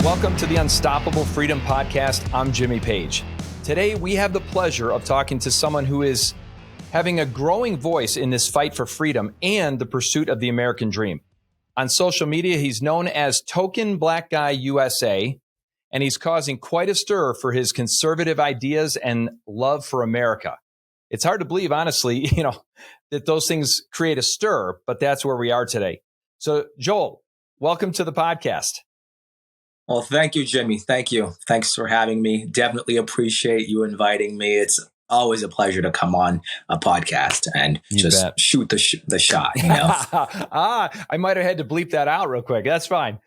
Welcome to the Unstoppable Freedom Podcast. I'm Jimmy Page. Today, we have the pleasure of talking to someone who is having a growing voice in this fight for freedom and the pursuit of the American dream. On social media, he's known as Token Black Guy USA, and he's causing quite a stir for his conservative ideas and love for America. It's hard to believe, honestly, that those things create a stir, but that's where we are today. So, Joel, welcome to the podcast. Well, thank you, Jimmy. Thank you. Thanks for having me. Definitely appreciate you inviting me. It's always a pleasure to come on a podcast and shoot the shot. I might have had to bleep that out real quick. That's fine.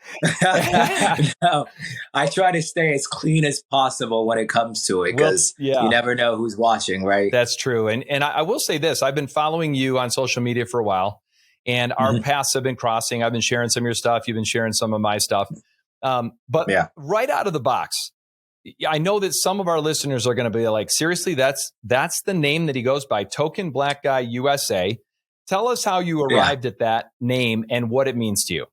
No, I try to stay as clean as possible when it comes to it because you never know who's watching, right? That's true. And I will say this. I've been following you on social media for a while, and our paths have been crossing. I've been sharing some of your stuff. You've been sharing some of my stuff. But right out of the box, I know that some of our listeners are going to be like, seriously, that's the name that he goes by, Token Black Guy USA. Tell us how you arrived at that name and what it means to you.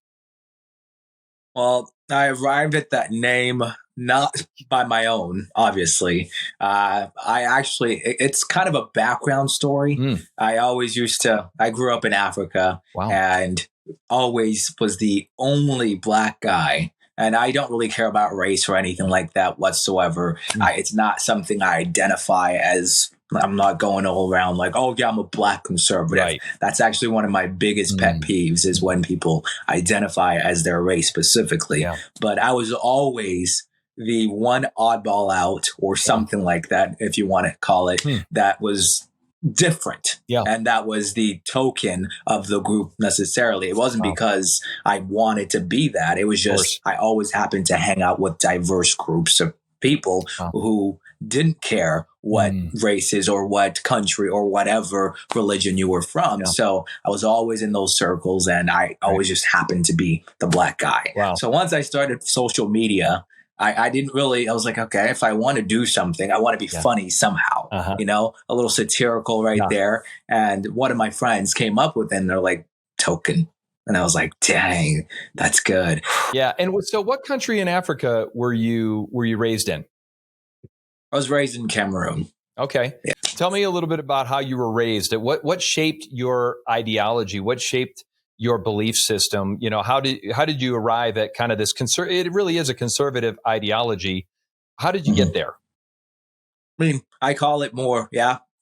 Well, I arrived at that name not by my own, obviously. It's kind of a background story. I grew up in Africa and always was the only black guy. And I don't really care about race or anything like that whatsoever. It's not something I identify as. I'm not going all around like, oh, yeah, I'm a black conservative. Right. That's actually one of my biggest pet peeves is when people identify as their race specifically. Yeah. But I was always the one oddball out or something like that, if you want to call it, that was different. Yeah. And that was the token of the group necessarily. It wasn't because I wanted to be that. It was just I always happened to hang out with diverse groups of people who didn't care what races or what country or whatever religion you were from. Yeah. So I was always in those circles and I always just happened to be the black guy. Wow. So once I started social media, I didn't really, I was like, okay, if I want to do something, I want to be funny somehow, a little satirical there. And one of my friends came up with it and they're like, Token. And I was like, dang, that's good. Yeah. And so what country in Africa were you raised in? I was raised in Cameroon. Okay. Yeah. Tell me a little bit about how you were raised. What shaped your ideology? What shaped your belief system? How did you arrive at kind of this it really is a conservative ideology. How did you get there? I mean, I call it more,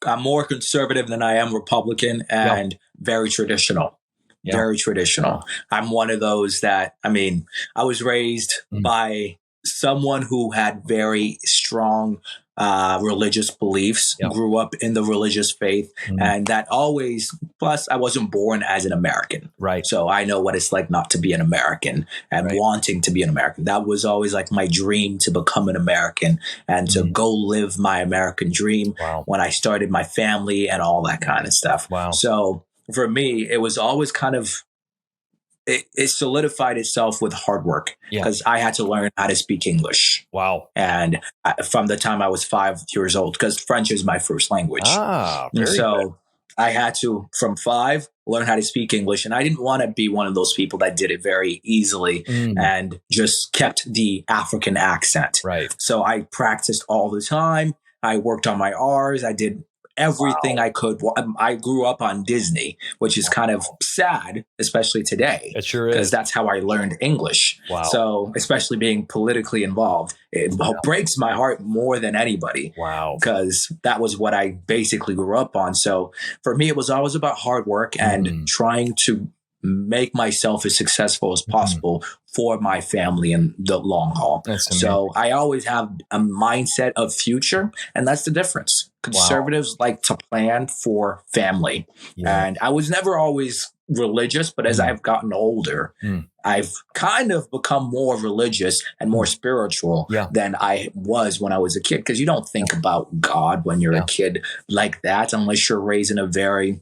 I'm more conservative than I am Republican and very traditional. Yeah. Very traditional. I'm one of those that, I was raised by someone who had very strong religious beliefs, grew up in the religious faith, and that always, plus I wasn't born as an American. Right. So I know what it's like not to be an American and wanting to be an American. That was always like my dream to become an American and to go live my American dream when I started my family and all that kind of stuff. Wow. So for me, it was always kind of, it solidified itself with hard work because I had to learn how to speak English. Wow. And from the time I was 5 years old, because French is my first language. So I had to, from 5, learn how to speak English. And I didn't want to be one of those people that did it very easily and just kept the African accent. Right. So I practiced all the time. I worked on my R's. I did everything I could. I grew up on Disney, which is kind of sad, especially today. It sure is. Because that's how I learned English. Wow. So especially being politically involved, it breaks my heart more than anybody. Wow. Because that was what I basically grew up on. So for me, it was always about hard work and trying to make myself as successful as possible for my family in the long haul. So I always have a mindset of future, and that's the difference. Conservatives like to plan for family. And I was never always religious, but as I've gotten older, I've kind of become more religious and more spiritual than I was when I was a kid. Because you don't think about God when you're a kid like that, unless you're raised in a very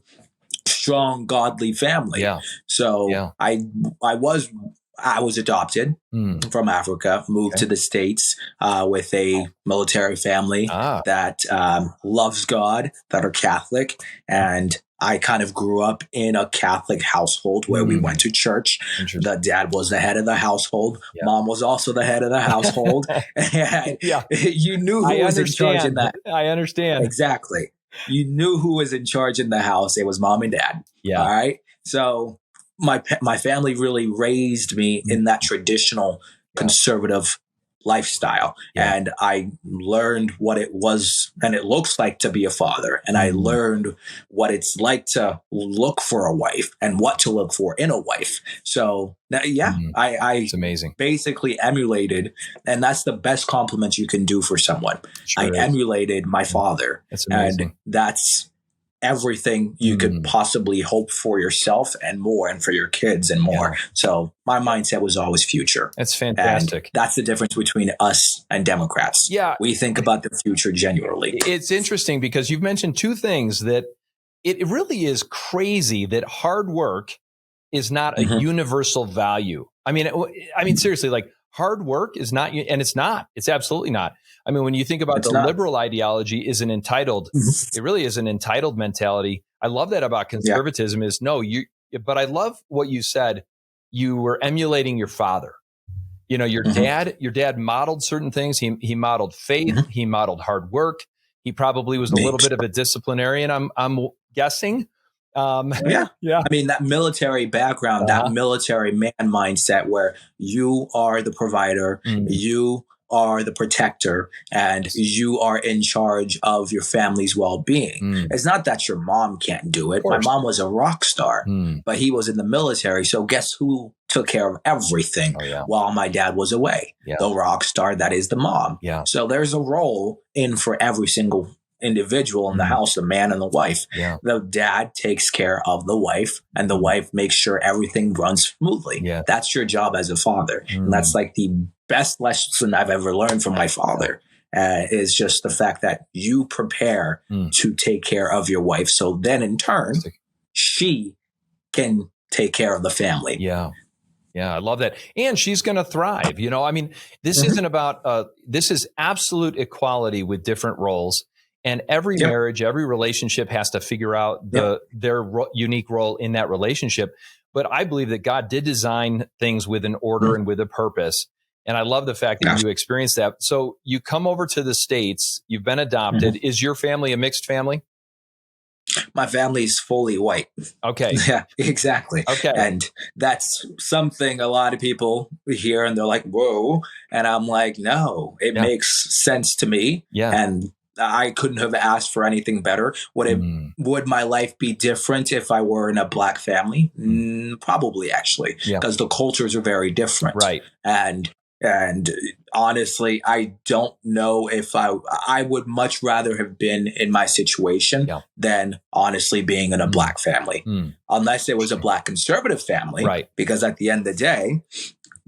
strong, godly family. So I was adopted from Africa, moved to the States with a military family that loves God, that are Catholic. And I kind of grew up in a Catholic household where we went to church. The dad was the head of the household. Yeah. Mom was also the head of the household. And you knew who was in charge in that. I understand. Exactly. You knew who was in charge in the house. It was mom and dad. Yeah. All right. So my family really raised me in that traditional conservative lifestyle. Yeah. And I learned what it was and it looks like to be a father. And I learned what it's like to look for a wife and what to look for in a wife. So I it's amazing. Basically emulated, and that's the best compliment you can do for someone. Sure I emulated my father. That's amazing. And that's everything you could possibly hope for yourself and more, and for your kids and more. Yeah. So my mindset was always future. That's fantastic. And that's the difference between us and Democrats. Yeah. We think about the future genuinely. It's interesting because you've mentioned two things that it really is crazy that hard work is not a universal value. I mean, seriously, like hard work is not, and it's not, it's absolutely not. I mean, when you think about liberal ideology is an entitled, it really is an entitled mentality. I love that about conservatism is but I love what you said. You were emulating your father. You know, your dad modeled certain things. He modeled faith. He modeled hard work. He probably was a little bit of a disciplinarian. I'm guessing. I mean, that military background, that military man mindset where you are the provider, you are the protector, and you are in charge of your family's well-being. It's not that your mom can't do it. My mom was a rock star, but he was in the military. So guess who took care of everything while my dad was away? The rock star, that is the mom. So there's a role in for every single individual in the house, the man and the wife. The dad takes care of the wife, and the wife makes sure everything runs smoothly. That's your job as a father. And that's like the best lesson I've ever learned from my father, is just the fact that you prepare to take care of your wife. So then in turn, she can take care of the family. Yeah, I love that. And she's going to thrive. You know, I mean, this isn't about, this is absolute equality with different roles. And every marriage, every relationship has to figure out their unique role in that relationship. But I believe that God did design things with an order and with a purpose. And I love the fact that you experienced that. So you come over to the States, you've been adopted. Is your family a mixed family? My family's fully white. Okay. Yeah, exactly. Okay. And that's something a lot of people hear and they're like, whoa. And I'm like, no, it makes sense to me. Yeah. And I couldn't have asked for anything better. Would my life be different if I were in a black family? Probably, actually, because the cultures are very different. Right. And honestly, I don't know if I would much rather have been in my situation than honestly being in a black family, unless it was a black conservative family. Right. Because at the end of the day,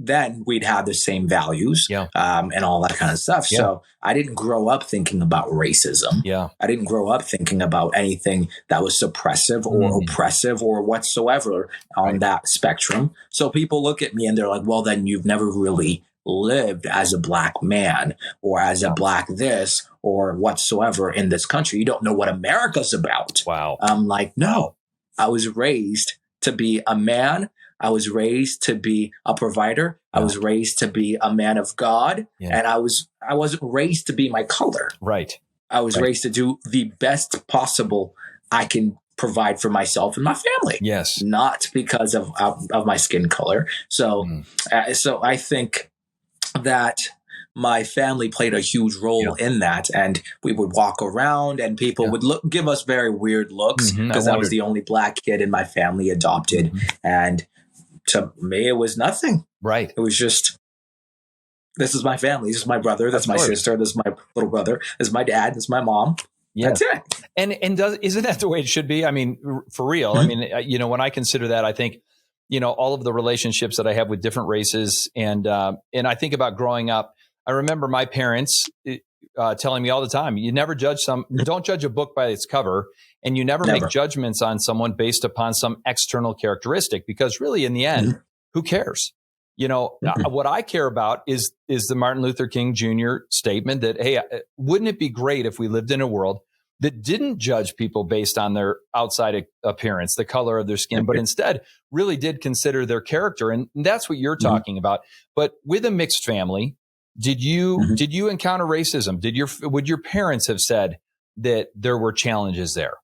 then we'd have the same values and all that kind of stuff. So I didn't grow up thinking about racism. I didn't grow up thinking about anything that was suppressive or oppressive or whatsoever on that spectrum. So people look at me and they're like, well, then you've never really lived as a black man or as a black this or whatsoever in this country. You don't know what America's about. Wow. I'm like, no, I was raised to be a man. I was raised to be a provider. I was raised to be a man of God. And I wasn't raised to be my color. Right. I was raised to do the best possible I can provide for myself and my family. Yes. Not because of my skin color. So, so I think that my family played a huge role in that. And we would walk around and people would give us very weird looks because I was the only black kid in my family adopted. And to me, it was nothing. Right. It was just, this is my family. This is my brother. That's my sister. This is my little brother. This is my dad. This is my mom. That's it. And isn't that the way it should be? I mean, for real. I mean, you know, when I consider that, I think, you know, all of the relationships that I have with different races and I think about growing up, I remember my parents telling me all the time, you never don't judge a book by its cover, and you never make judgments on someone based upon some external characteristic, because really in the end, who cares? You know, what I care about is the Martin Luther King Jr. statement that, hey, wouldn't it be great if we lived in a world that didn't judge people based on their outside appearance, the color of their skin, but instead really did consider their character. And that's what you're talking about. But with a mixed family, did you encounter racism? Would your parents have said that there were challenges there?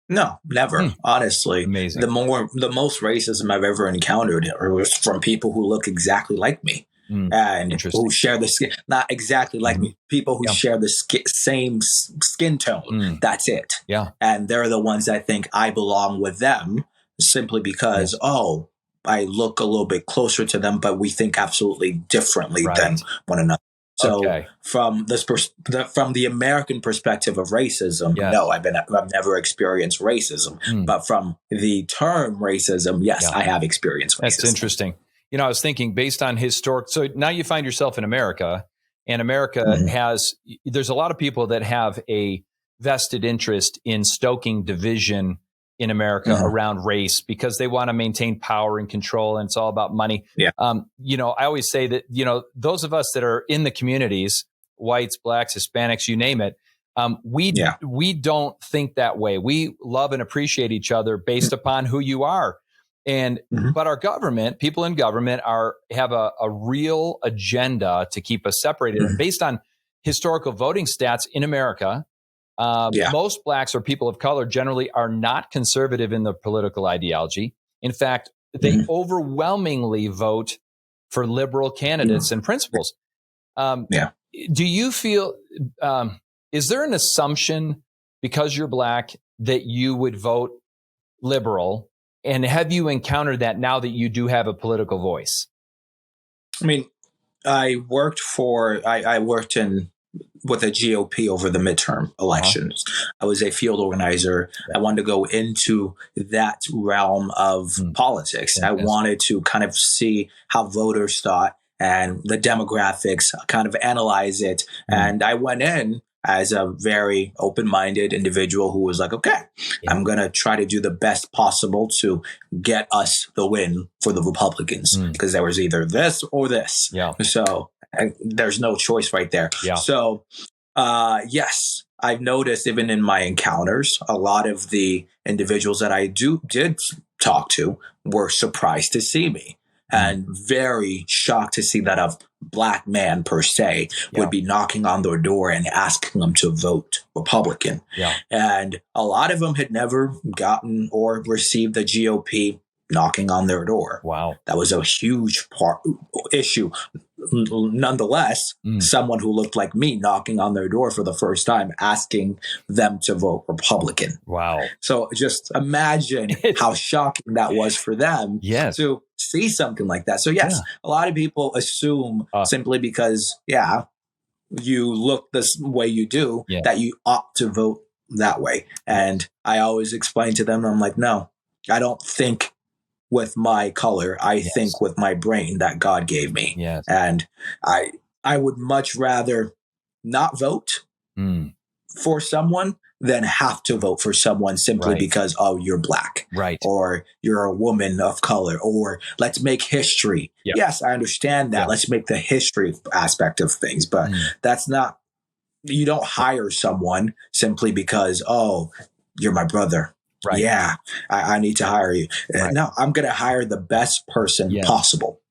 No, never. Honestly, amazing. The most racism I've ever encountered was from people who look exactly like me. And who share the skin, not exactly like me, people who share the same skin tone. That's it. Yeah. And they're the ones that think I belong with them simply because, I look a little bit closer to them, but we think absolutely differently than one another. So from from the American perspective of racism, no, I've never experienced racism. But from the term racism, yes, I have experienced racism. That's interesting. You know, I was thinking based on historic. So now you find yourself in America, and America there's a lot of people that have a vested interest in stoking division in America around race because they want to maintain power and control, and it's all about money. Yeah. You know, I always say that, you know, those of us that are in the communities, whites, blacks, Hispanics, you name it, we don't think that way. We love and appreciate each other based upon who you are. And but our government, people in government have a real agenda to keep us separated. And based on historical voting stats in America, most blacks or people of color generally are not conservative in their political ideology. In fact, they overwhelmingly vote for liberal candidates and principles. Do you feel, is there an assumption because you're black that you would vote liberal? And have you encountered that now that you do have a political voice? I mean, I worked with the GOP over the midterm elections. I was a field organizer. I wanted to go into that realm of politics. I wanted to kind of see how voters thought and the demographics, kind of analyze it. And I went in as a very open-minded individual who was like, okay, I'm going to try to do the best possible to get us the win for the Republicans because there was either this or this. So there's no choice right there. So, yes, I've noticed even in my encounters, a lot of the individuals that I did talk to were surprised to see me. And very shocked to see that a black man per se would be knocking on their door and asking them to vote Republican. And a lot of them had never gotten or received the GOP knocking on their door. That was a huge issue. Nonetheless, someone who looked like me knocking on their door for the first time, asking them to vote Republican. So just imagine how shocking that was for them to see something like that. So yes, a lot of people assume simply because, you look this way you do, that you ought to vote that way. And I always explain to them, I'm like, no, I don't think with my color. I think with my brain that God gave me. And I would much rather not vote for someone than have to vote for someone simply because, you're black. Or you're a woman of color. Or let's make history. Yes, I understand that. Let's make the history aspect of things. But that's not, you don't hire someone simply because, you're my brother. I need to hire you. No, I'm going to hire the best person possible.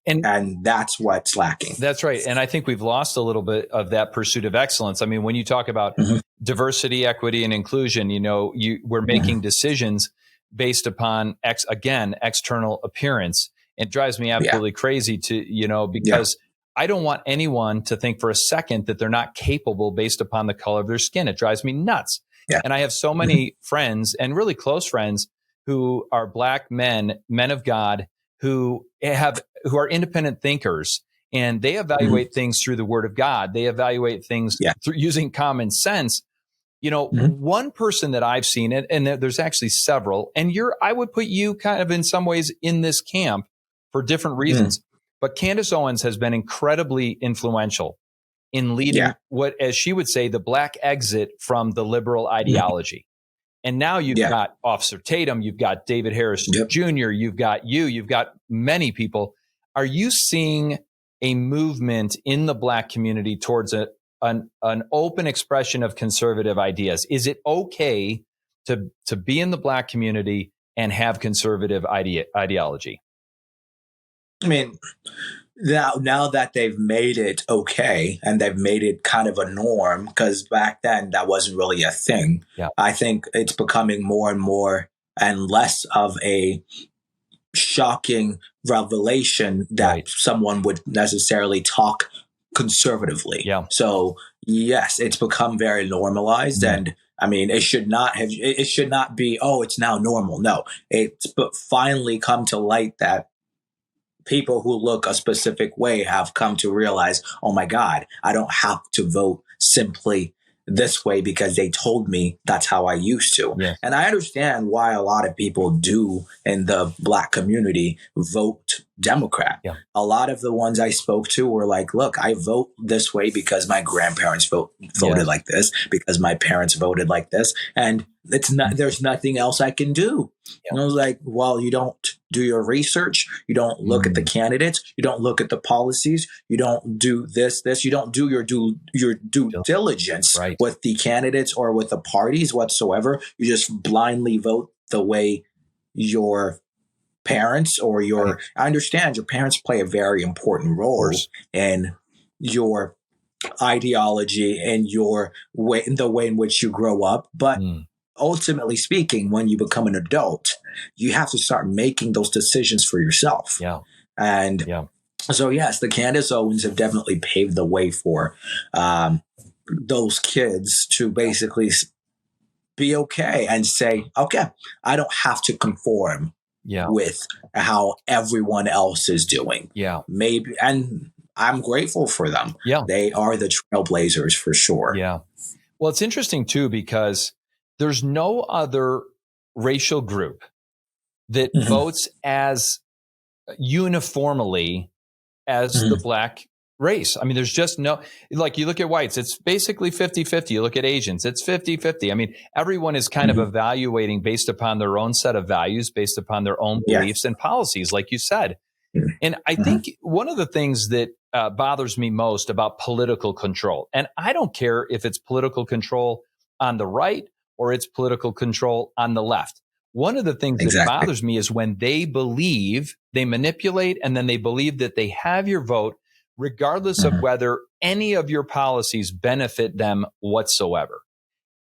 And that's what's lacking. That's right. And I think we've lost a little bit of that pursuit of excellence. I mean, when you talk about diversity, equity, and inclusion, you know, we're making decisions based upon external appearance. It drives me absolutely crazy because I don't want anyone to think for a second that they're not capable based upon the color of their skin. It drives me nuts. And I have so many friends and really close friends who are black men of God, who are independent thinkers, and they evaluate things through the Word of God. They evaluate things through using common sense. You know, one person that I've seen, and there's actually several, and I would put you kind of in some ways in this camp for different reasons. But Candace Owens has been incredibly influential in leading what, as she would say, the black exit from the liberal ideology. And now you've got Officer Tatum, you've got David Harris Jr., you've got many people. Are you seeing a movement in the black community towards an open expression of conservative ideas? Is it okay to be in the Black community and have conservative ideology? I mean, now that they've made it okay and they've made it kind of a norm, because back then that wasn't really a thing. Yeah. I think it's becoming more and more and less of a shocking revelation that someone would necessarily talk conservatively. Yeah. So yes, it's become very normalized, and I mean, it should not be, oh, it's now normal. No, it's finally come to light that people who look a specific way have come to realize, oh my God, I don't have to vote simply this way because they told me that's how I used to. Yeah. And I understand why a lot of people do in the Black community vote Democrat. Yeah. A lot of the ones I spoke to were like, look, I vote this way because my grandparents voted like this, because my parents voted like this. And it's not, there's nothing else I can do. Yeah. And I was like, well, you don't do your research. You don't look at the candidates. You don't look at the policies. You don't do this. You don't do your due diligence with the candidates or with the parties whatsoever. You just blindly vote the way your parents or your, I understand your parents play a very important role in your ideology and your way, in the way in which you grow up. But ultimately speaking, when you become an adult, you have to start making those decisions for yourself. Yeah. And so, yes, the Candace Owens have definitely paved the way for those kids to basically be okay and say, okay, I don't have to conform with how everyone else is doing. Yeah. Maybe, and I'm grateful for them. Yeah. They are the trailblazers for sure. Yeah. Well, it's interesting too, because there's no other racial group that votes as uniformly as the Black race. I mean, there's just no, like you look at whites, it's basically 50-50. You look at Asians, it's 50-50. I mean, everyone is kind of evaluating based upon their own set of values, based upon their own beliefs and policies, like you said. And I think one of the things that bothers me most about political control, and I don't care if it's political control on the right or it's political control on the left. One of the things that bothers me is when they manipulate, and then they believe that they have your vote, regardless of whether any of your policies benefit them whatsoever.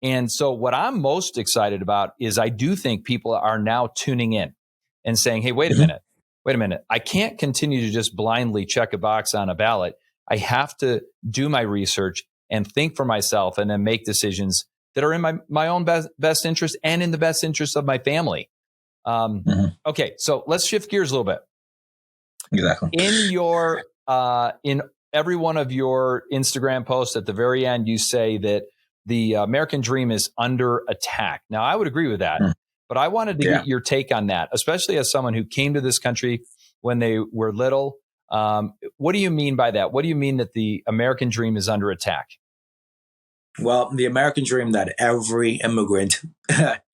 And so what I'm most excited about is I do think people are now tuning in and saying, hey, wait a minute. I can't continue to just blindly check a box on a ballot. I have to do my research and think for myself and then make decisions that are in my own best interest and in the best interest of my family. Okay, so let's shift gears a little bit. Exactly. In every one of your Instagram posts at the very end, you say that the American dream is under attack. Now, I would agree with that. But I wanted to get your take on that, especially as someone who came to this country when they were little. What do you mean by that? What do you mean that the American dream is under attack? Well, the American dream that every immigrant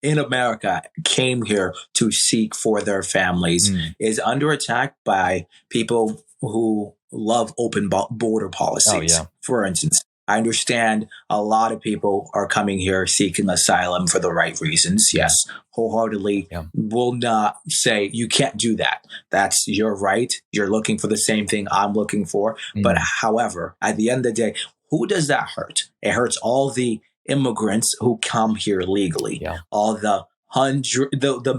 in America came here to seek for their families is under attack by people who love open border policies. For instance, I understand a lot of people are coming here seeking asylum for the right reasons. Yes, wholeheartedly will not say you can't do that. That's your right. You're looking for the same thing I'm looking for. But however, at the end of the day, who does that hurt? It hurts all the immigrants who come here legally, all the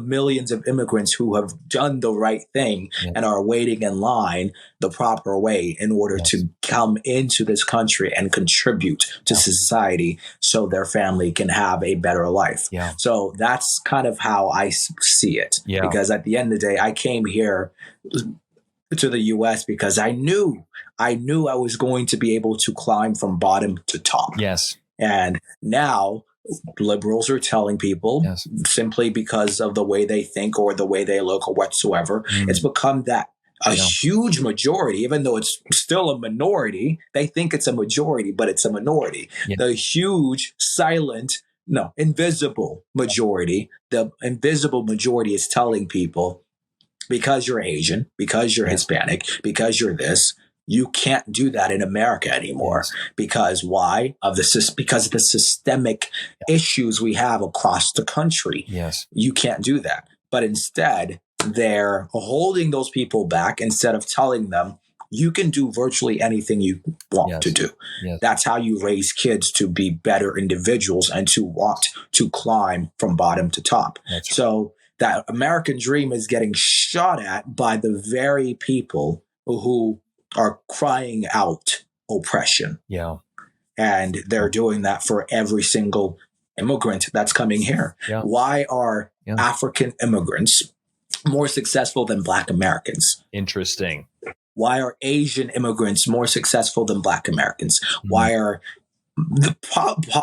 millions of immigrants who have done the right thing and are waiting in line the proper way in order to come into this country and contribute to society so their family can have a better life. So that's kind of how I see it. Because at the end of the day, I came here to the U.S. because I knew I was going to be able to climb from bottom to top. And now liberals are telling people simply because of the way they think or the way they look or whatsoever, it's become that a huge majority, even though it's still a minority, they think it's a majority, but it's a minority. The huge, invisible majority, the invisible majority is telling people, because you're Asian, because you're Hispanic, because you're this, You can't do that in America anymore. Yes. Because why? Because of the systemic issues we have across the country. Yes. You can't do that. But instead, they're holding those people back instead of telling them, you can do virtually anything you want to do. Yes. That's how you raise kids to be better individuals and to want to climb from bottom to top. That's right. So that American dream is getting shot at by the very people who are crying out oppression. Yeah. And they're doing that for every single immigrant that's coming here. Yeah. Why are African immigrants more successful than Black Americans? Interesting. Why are Asian immigrants more successful than Black Americans? Mm-hmm. Why are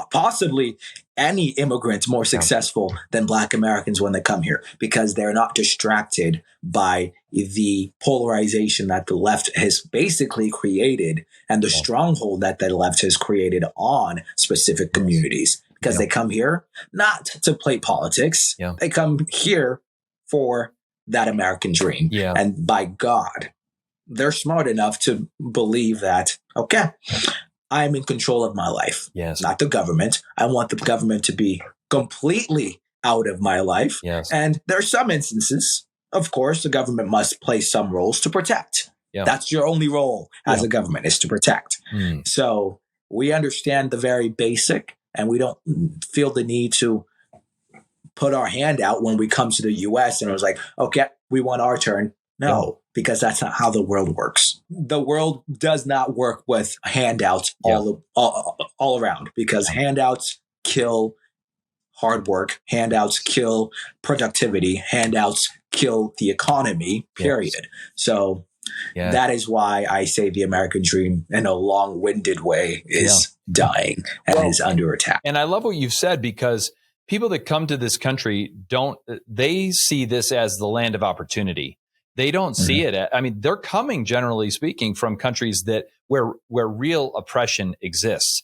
possibly any immigrants more successful than Black Americans when they come here? Because they're not distracted by the polarization that the left has basically created and the stronghold that the left has created on specific communities. Because they come here not to play politics. Yeah. They come here for that American dream. Yeah. And by God, they're smart enough to believe that, okay, I'm in control of my life. Yes. Not the government. I want the government to be completely out of my life. Yes. And there are some instances, of course, the government must play some roles to protect. Yeah. That's your only role as a government, is to protect. So we understand the very basic, and we don't feel the need to put our hand out when we come to the U.S. and it was like, okay, we want our turn. No, because that's not how the world works. The world does not work with handouts all around, because handouts kill hard work. Handouts kill productivity. Handouts kill the economy, period. Yes. So that is why I say the American dream, in a long-winded way, is dying and is under attack. And I love what you've said, because people that come to this country they see this as the land of opportunity. They don't see it. I mean, they're coming, generally speaking, from countries where real oppression exists,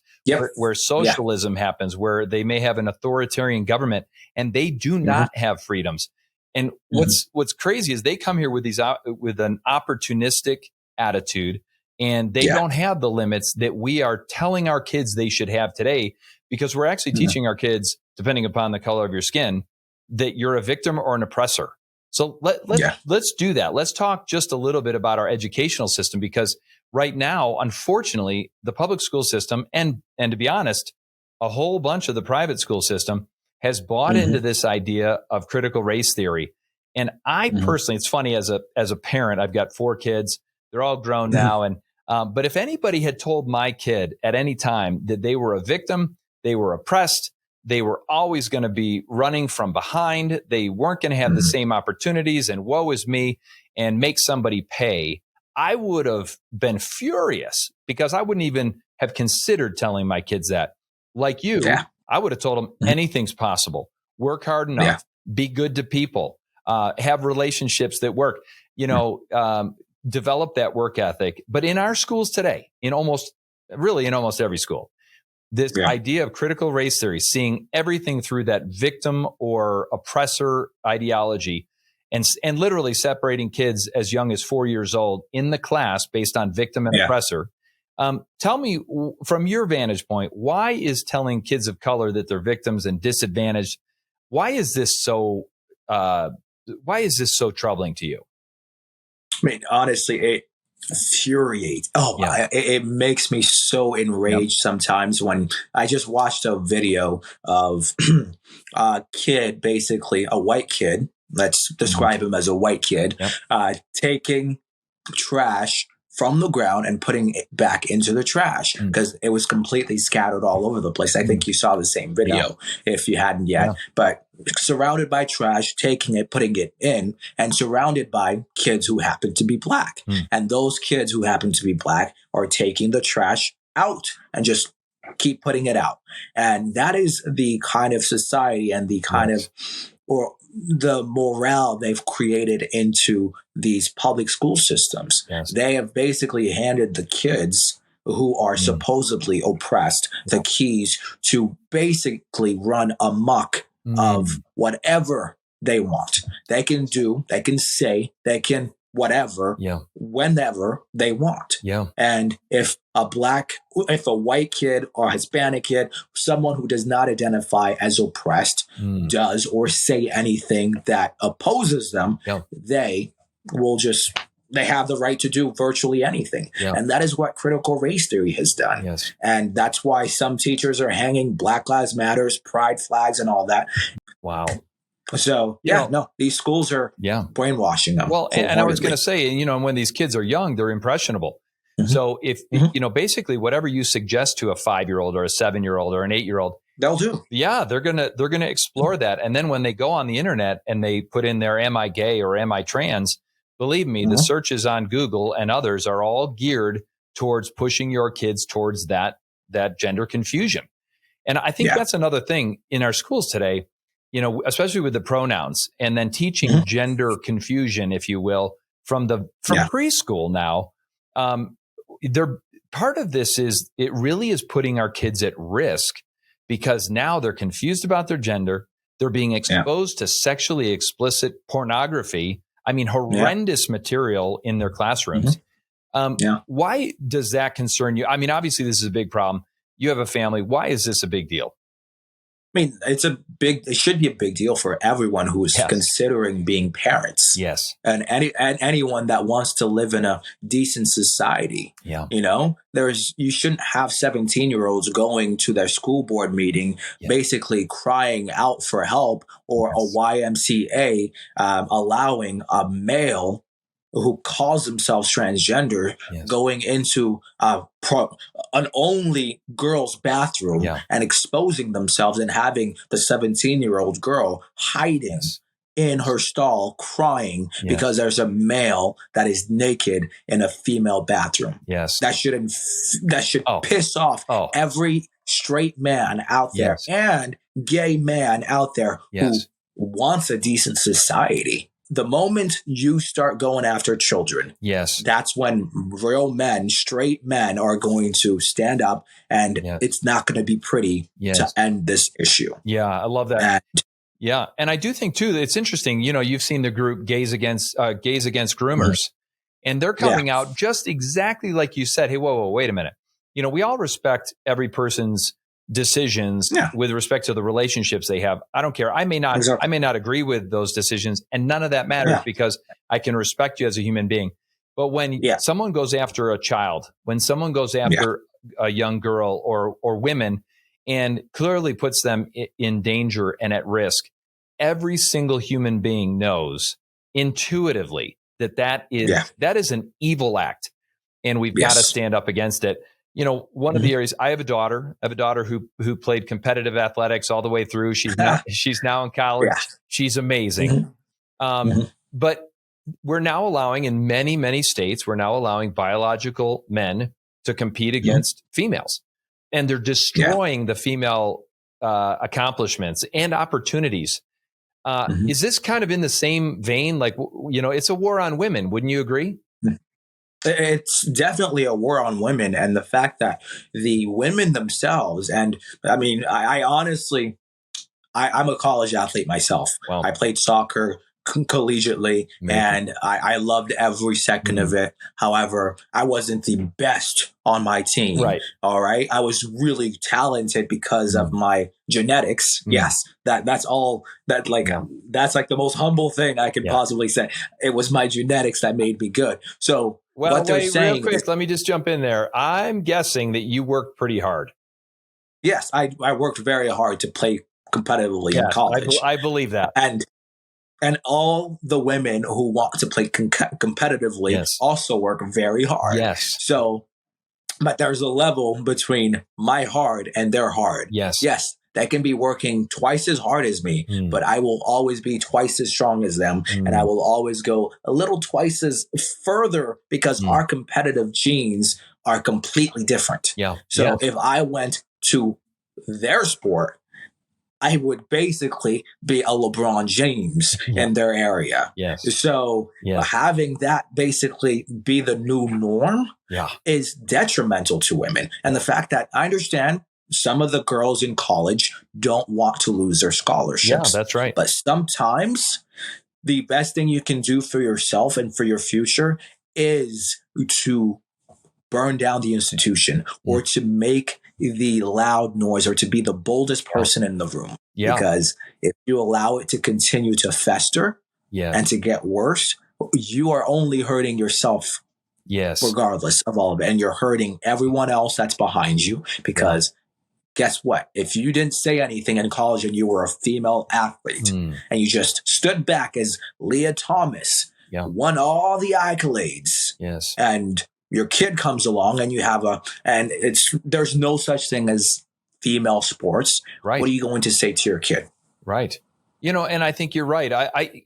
where socialism happens, where they may have an authoritarian government, and they do not have freedoms. And what's crazy is they come here with with an opportunistic attitude, and they don't have the limits that we are telling our kids they should have today, because we're actually teaching our kids, depending upon the color of your skin, that you're a victim or an oppressor. So let's do that. Let's talk just a little bit about our educational system, because right now, unfortunately, the public school system and to be honest, a whole bunch of the private school system has bought into this idea of critical race theory. And I personally, it's funny, as a parent, I've got 4 kids. They're all grown now. And but if anybody had told my kid at any time that they were a victim, they were oppressed, they were always going to be running from behind, they weren't going to have the same opportunities, and woe is me, and make somebody pay, I would have been furious, because I wouldn't even have considered telling my kids that. Like you, I would have told them anything's possible. Work hard enough, be good to people, have relationships that work, develop that work ethic. But in our schools today, in almost every school, this idea of critical race theory, seeing everything through that victim or oppressor ideology, and literally separating kids as young as 4 years old in the class based on victim and oppressor. Tell me, from your vantage point, why is telling kids of color that they're victims and disadvantaged, why is this so troubling to you? I mean, honestly, it infuriates. It makes me so enraged sometimes when I just watched a video of a kid, basically a white kid. Let's describe him as a white kid, taking trash from the ground and putting it back into the trash, because it was completely scattered all over the place. I think you saw the same video if you hadn't yet, but surrounded by trash, taking it, putting it in, and surrounded by kids who happen to be Black. And those kids who happen to be Black are taking the trash out and just keep putting it out. And that is the kind of society and the kind of, or the morale they've created into these public school systems. They have basically handed the kids who are supposedly oppressed the keys to basically run amok of whatever they want. They can do, they can say, they can whatever, Yeah. whenever they want. Yeah. And if a white kid or Hispanic kid, someone who does not identify as oppressed, does or say anything that opposes them, Yeah. they have the right to do virtually anything. Yeah. And that is what critical race theory has done. Yes. And that's why some teachers are hanging Black Lives Matters, pride flags, and all that. Wow. So, these schools are brainwashing them. Well, and I was going to say, and when these kids are young, they're impressionable. Mm-hmm. So if, basically whatever you suggest to a 5-year-old or a 7-year-old or an 8-year-old, they'll do. Yeah, they're going to explore that. And then when they go on the internet and they put in their am I gay or am I trans, believe me, the searches on Google and others are all geared towards pushing your kids towards that gender confusion. And I think that's another thing in our schools today, especially with the pronouns and then teaching gender confusion, if you will, from preschool now. Part of this is it really is putting our kids at risk because now they're confused about their gender. They're being exposed to sexually explicit pornography. I mean, horrendous material in their classrooms. Why does that concern you? I mean, obviously, this is a big problem. You have a family. Why is this a big deal? I mean, it should be a big deal for everyone who is considering being parents. Yes. And anyone that wants to live in a decent society. Yeah. You shouldn't have 17-year-olds going to their school board meeting, basically crying out for help, or a YMCA allowing a male who calls themselves transgender going into an only girl's bathroom and exposing themselves and having the 17-year-old girl hiding in her stall crying because there's a male that is naked in a female bathroom. Yes. That should piss off every straight man out there and gay man out there who wants a decent society. The moment you start going after children, that's when real men, straight men, are going to stand up, and it's not going to be pretty to end this issue. Yeah, I love that. And I do think too that it's interesting. You've seen the group Gays Against Groomers, and they're coming out just exactly like you said. Hey, whoa, wait a minute. We all respect every person's decisions with respect to the relationships they have. I don't care. I may not agree with those decisions, and none of that matters because I can respect you as a human being. But when someone goes after a child, when someone goes after a young girl or women and clearly puts them in danger and at risk, every single human being knows intuitively that is an evil act, and we've got to stand up against it. One of the areas, I have a daughter who played competitive athletics all the way through. She's now in college. She's amazing. But we're now allowing, in many, many states, we're now allowing biological men to compete against females, and they're destroying the female accomplishments and opportunities. Is this kind of in the same vein? Like, it's a war on women. Wouldn't you agree? It's definitely a war on women, and the fact that the women themselves, and I mean, I honestly, I'm a college athlete myself. Wow. I played soccer collegiately, and I loved every second of it. However, I wasn't the best on my team. Right. All right. I was really talented because of my genetics. Yes. That's all that that's like the most humble thing I can possibly say. It was my genetics that made me good. So what they're saying, real quick, let me just jump in there. I'm guessing that you worked pretty hard. Yes. I worked very hard to play competitively in college. I believe that. And all the women who want to play competitively also work very hard. Yes. So, but there's a level between my hard and their hard. Yes. Yes. They can be working twice as hard as me, but I will always be twice as strong as them. And I will always go a little twice as further because our competitive genes are completely different. Yeah. So if I went to their sport, I would basically be a LeBron James in their area. Yes. So having that basically be the new norm is detrimental to women. And the fact that I understand some of the girls in college don't want to lose their scholarships. Yeah, that's right. But sometimes the best thing you can do for yourself and for your future is to burn down the institution or to make the loud noise or to be the boldest person in the room. Yeah. Because if you allow it to continue to fester and to get worse, you are only hurting yourself. Yes. Regardless of all of it. And you're hurting everyone else that's behind you because guess what? If you didn't say anything in college and you were a female athlete and you just stood back as Leah Thomas, won all the accolades. Yes. And your kid comes along and you have there's no such thing as female sports. Right. What are you going to say to your kid? Right. And I think you're right.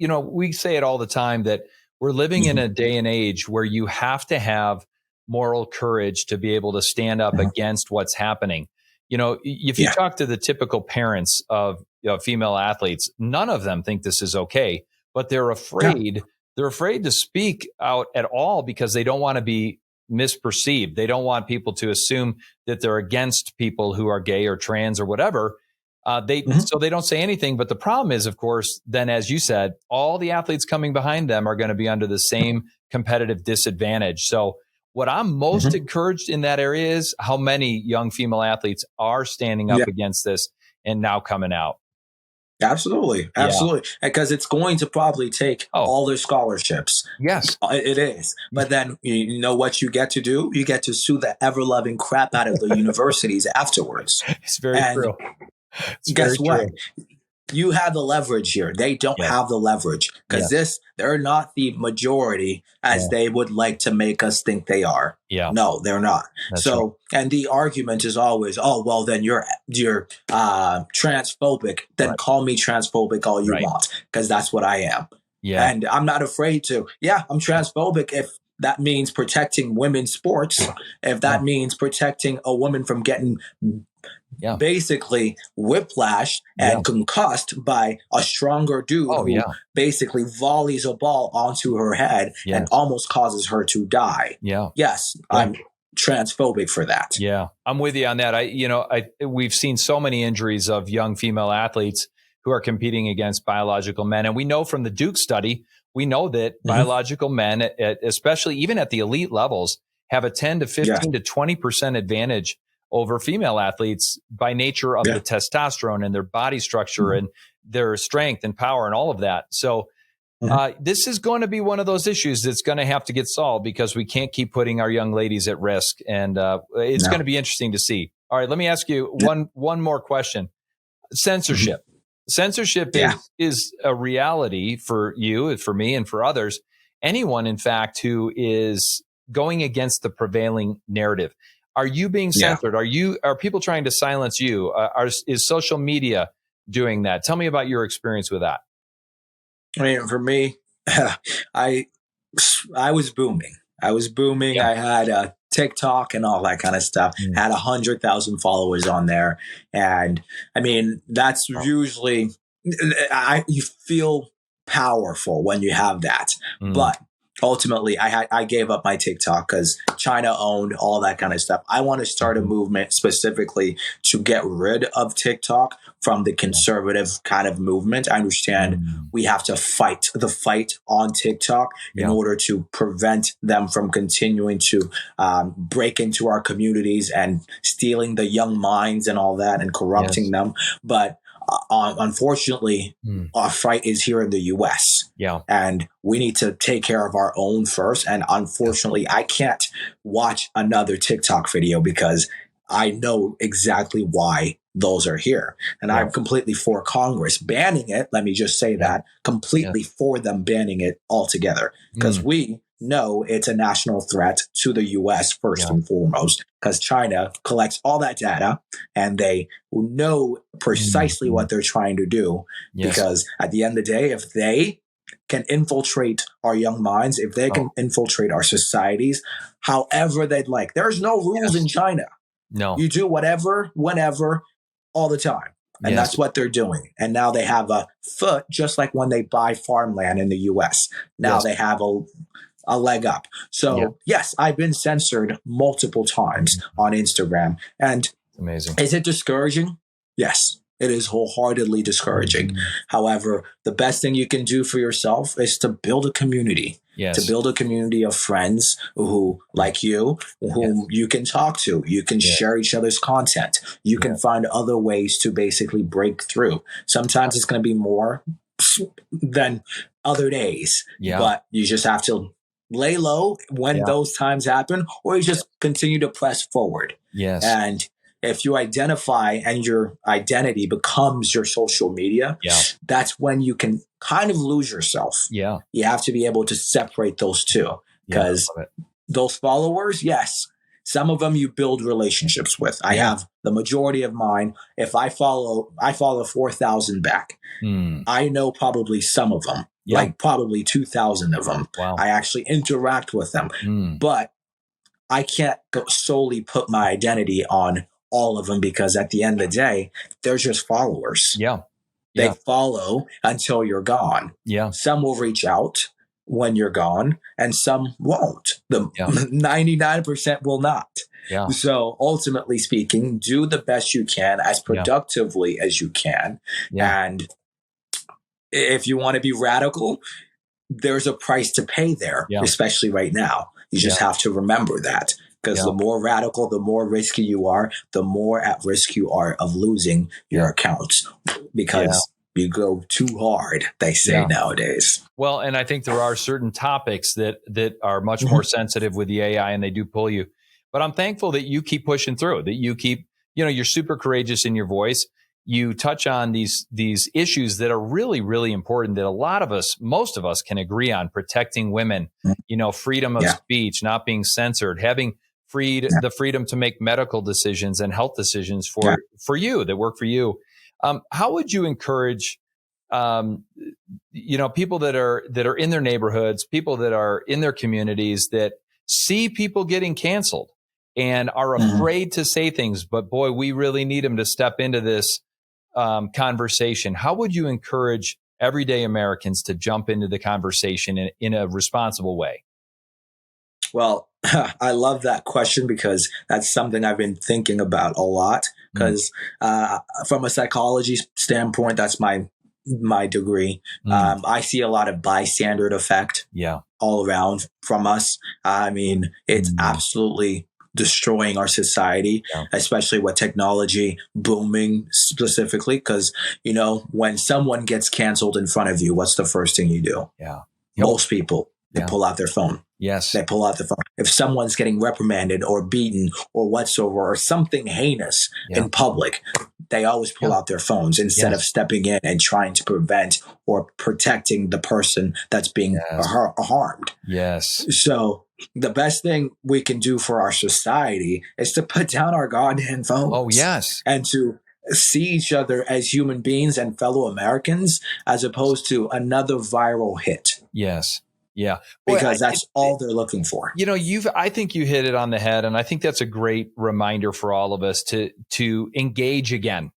We say it all the time that we're living in a day and age where you have to have moral courage to be able to stand up against what's happening. If you talk to the typical parents of female athletes, none of them think this is okay, but they're afraid. Yeah. They're afraid to speak out at all because they don't want to be misperceived. They don't want people to assume that they're against people who are gay or trans or whatever. So they don't say anything. But the problem is, of course, then, as you said, all the athletes coming behind them are going to be under the same competitive disadvantage. So what I'm most encouraged in that area is how many young female athletes are standing up against this and now coming out. Absolutely. Because it's going to probably take all their scholarships. Yes, it is. But then you know what you get to do? You get to sue the ever-loving crap out of the universities afterwards. It's very true. Guess what? You have the leverage here. They don't have the leverage because they're not the majority as they would like to make us think they are. Yeah. No, they're not. That's right. And the argument is always, oh, well, then you're transphobic. Then call me transphobic all you want because that's what I am. Yeah. And I'm not afraid to. Yeah, I'm transphobic if that means protecting women's sports, if that means protecting a woman from getting basically whiplashed and concussed by a stronger dude who basically volleys a ball onto her head and almost causes her to die. Yeah. Yes, I'm transphobic for that. Yeah, I'm with you on that. We've seen so many injuries of young female athletes who are competing against biological men. And we know from the Duke study, we know that biological men, especially even at the elite levels, have a 10 to 15 to 20% advantage over female athletes by nature of the testosterone and their body structure and their strength and power and all of that. So this is going to be one of those issues that's going to have to get solved because we can't keep putting our young ladies at risk. And it's going to be interesting to see. All right, let me ask you one more question. Censorship. Censorship is a reality for you, for me, and for others. Anyone, in fact, who is going against the prevailing narrative. Are you being censored? Are people trying to silence you? Is social media doing that? Tell me about your experience with that. I mean, for me, I was booming. Yeah. I had TikTok and all that kind of stuff. Had 100,000 followers on there, and I mean, that's usually you feel powerful when you have that, but. Ultimately, I gave up my TikTok because China owned all that kind of stuff. I want to start a movement specifically to get rid of TikTok from the conservative kind of movement. I understand we have to fight the fight on TikTok in order to prevent them from continuing to break into our communities and stealing the young minds and all that and corrupting them. But unfortunately, our fight is here in the U.S. And we need to take care of our own first. And unfortunately, I can't watch another TikTok video because I know exactly why those are here. And I'm completely for Congress banning it. Let me just say that completely for them banning it altogether because we know it's a national threat to the U.S. first and foremost, because China collects all that data and they know precisely what they're trying to do. Because at the end of the day, if they can infiltrate our young minds, if they can infiltrate our societies, however they'd like, there's no rules in China. No, you do whatever, whenever, all the time. And that's what they're doing. And now they have a foot, just like when they buy farmland in the U.S. Now they have a leg up. So yes, I've been censored multiple times on Instagram. And amazing. Is it discouraging? Yes, It is wholeheartedly discouraging. Mm-hmm. However, the best thing you can do for yourself is to build a community. Yes. To build a community of friends who, like you, whom you can talk to. You can share each other's content. You can find other ways to basically break through. Sometimes it's going to be more than other days, but you just have to lay low when those times happen, or you just continue to press forward. Yes. And if you identify and your identity becomes your social media, that's when you can kind of lose yourself. Yeah. You have to be able to separate those two, because those followers, yes, some of them you build relationships with. I have the majority of mine. If I follow 4,000 back. I know probably some of them, like probably 2,000 of them. Wow. I actually interact with them, but I can't solely put my identity on all of them, because at the end of the day, they're just followers. They follow until you're gone. Some will reach out when you're gone, and some won't. The 99% will not. So ultimately speaking, do the best you can as productively as you can. And if you want to be radical, there's a price to pay there, especially right now. You just have to remember that. Because the more radical, the more risky you are, the more at risk you are of losing your accounts, because you go too hard, they say nowadays. Well, and I think there are certain topics that are much more sensitive with the AI, and they do pull you. But I'm thankful that you keep pushing through, that you keep, you're super courageous in your voice. You touch on these issues that are really, really important, that a lot of us, most of us, can agree on: protecting women, freedom of speech, not being censored, having the freedom to make medical decisions and health decisions for you that work for you. How would you encourage, people that are in their neighborhoods, people that are in their communities, that see people getting canceled and are afraid to say things, but boy, we really need them to step into this conversation? How would you encourage everyday Americans to jump into the conversation in a responsible way? Well, I love that question, because that's something I've been thinking about a lot. Because from a psychology standpoint, that's my degree. I see a lot of bystander effect all around from us. I mean, it's absolutely destroying our society, especially with technology booming specifically. Because, when someone gets canceled in front of you, what's the first thing you do? Most people, they pull out their phone. They pull out the phone. If someone's getting reprimanded or beaten or whatsoever, or something heinous in public, they always pull out their phones instead of stepping in and trying to prevent or protecting the person that's being harmed. So the best thing we can do for our society is to put down our goddamn phones. And to see each other as human beings and fellow Americans, as opposed to another viral hit. Because that's all they're looking for. I think you hit it on the head, and I think that's a great reminder for all of us to engage again.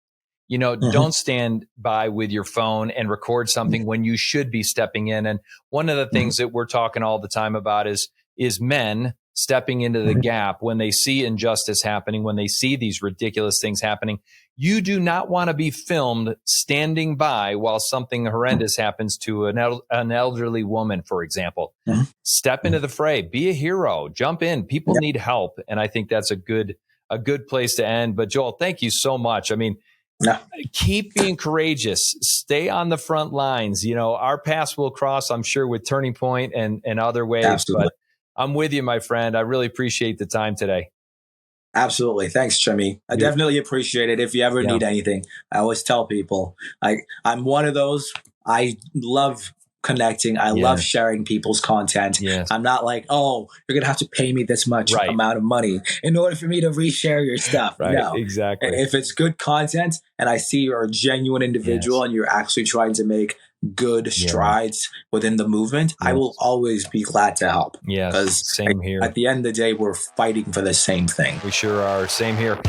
Don't stand by with your phone and record something when you should be stepping in. And one of the things that we're talking all the time about is men stepping into the gap when they see injustice happening, when they see these ridiculous things happening. You do not want to be filmed standing by while something horrendous happens to an elderly woman, for example. Step into the fray, be a hero, jump in. People need help. And I think that's a good place to end. But Joel, thank you so much. I mean, keep being courageous, stay on the front lines. Our paths will cross, I'm sure, with Turning Point and other ways. Absolutely. But I'm with you, my friend. I really appreciate the time today. Absolutely. Thanks, Jimmy. I definitely appreciate it. If you ever need anything, I always tell people, I'm one of those. I love connecting. I love sharing people's content. I'm not like, oh, you're going to have to pay me this much amount of money in order for me to reshare your stuff. No, exactly. If it's good content and I see you're a genuine individual and you're actually trying to make good strides within the movement, I will always be glad to help. Because same here. At the end of the day, we're fighting for the same thing. We sure are. Same here.